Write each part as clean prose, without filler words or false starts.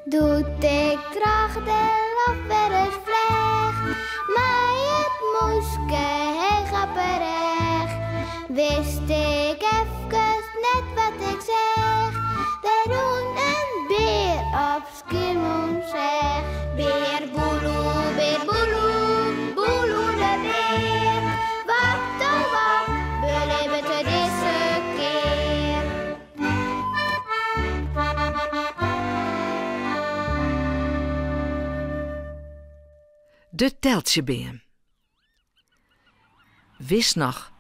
Doet ik graag de lach wel eens vlecht, maar het moeske heel grapperig. Wist ik even net wat ik zeg, de doen een beer op skimoen zeg. Beer boeloe, boeloe de beer. Wat oh wat, beleven te deze keer. De teltjebeam. Wist nog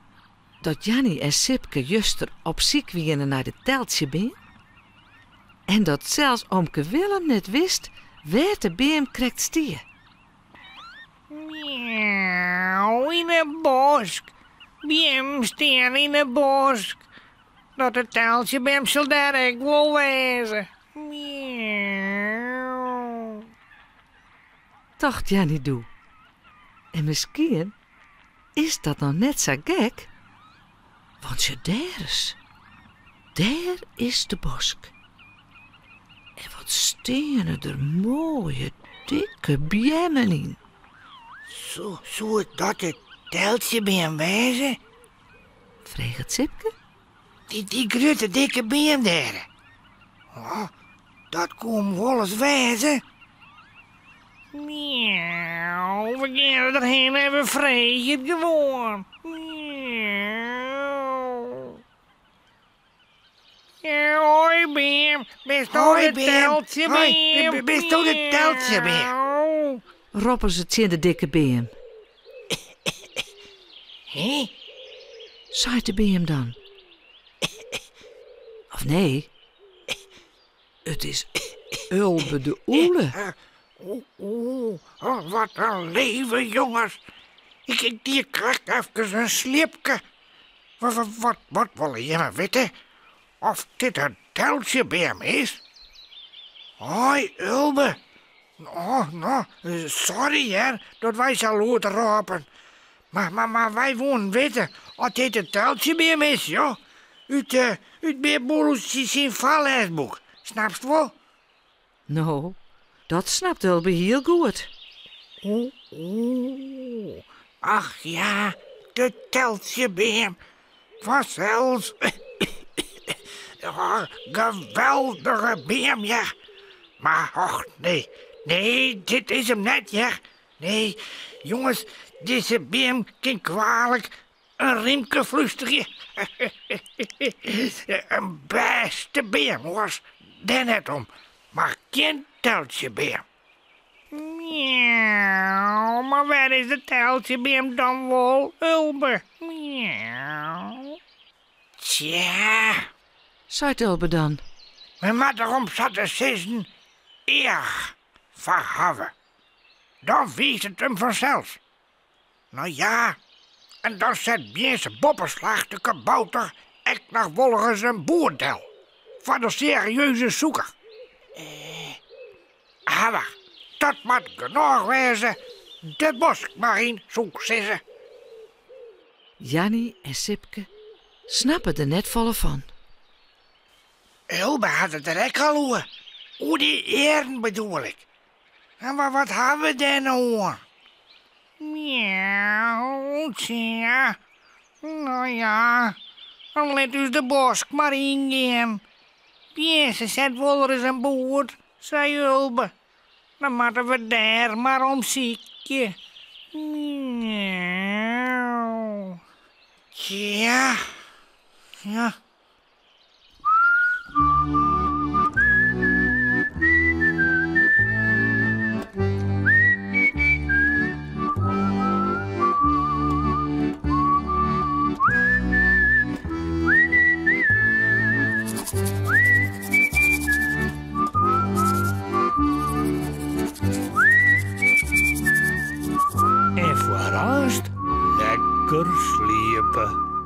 dat Jannie en Sipke juster op ziek wienen naar de teltjebeam? En dat zelfs oomke Willem net wist waar de beam krekt stier. Miauw, in het bosk. Beam staan in het bosk. Dat het teltjebeam zal daar ik wel wezen. Miauw. Dacht Jannie doe. En misschien is dat nog net zo gek. Want je daar is de bosk. En wat stenen er mooie, dikke biemmen in. Zou het dat het teltjebeam wezen? Vreeg het Sipke. Die grote dikke beam daar. Oh, dat kon wel eens wezen. Miauw, we gaan erheen en we vregen het gewoon. Miauw. Ja, hoi, Beam. Best Hoi, het Beam. teltje, Hoi, Beam. bist u het teltje, Beam? Miauw. Roppen ze het in de dikke beam. Hé? Zei de beam dan? Of nee? Het is Ulbe de Oele. Wat een leven, jongens. Die krijg even een slipje. Wat wil je maar weten? Of dit een teltjebeam is? Hoi, Ulbe. Sorry hè, dat wij zo laat roepen. Maar wij willen weten of dit een teltjebeam is, joh. Uit Beerboelus zijn valhuisboek. Snapst je wel? Nou, dat snapt Ulbe heel goed. Ach ja, de teltjebeam. Vanzelfs. Geweldige beam, ja. Maar och, nee, dit is hem net, ja. Nee, jongens, deze beam kan kwalijk een riemke vluchtige. Een beste beam was daar net om. Maar geen teltjebeam. Miauw, maar waar is de teltjebeam dan wel, Ulbe? Miauw. Tja, Zei Ulbe dan. maar wat erom zat te sissen, eer verhaven. Dan wees het hem vanzelf. Nou ja, en dan zet Bierse Boppenslag de kabouter echt nog volgens een boerdel. Van de serieuze zoeker. Maar dat moet genoeg wezen. De boskmarine zoekt ze. Jannie en Sipke snappen er net volle van. Ulbe had het er ook al over. Hoe die eeren bedoel ik. En maar wat hebben we daar nou aan? Miauw, tja. Nou ja, dan let dus de bosk maar ingaan. Bierse zet wel eens een boord, zei Ulbe. Dan moeten we daar maar om ziekje. Miauw. Ja. Ja. En voorast lekker sliepen.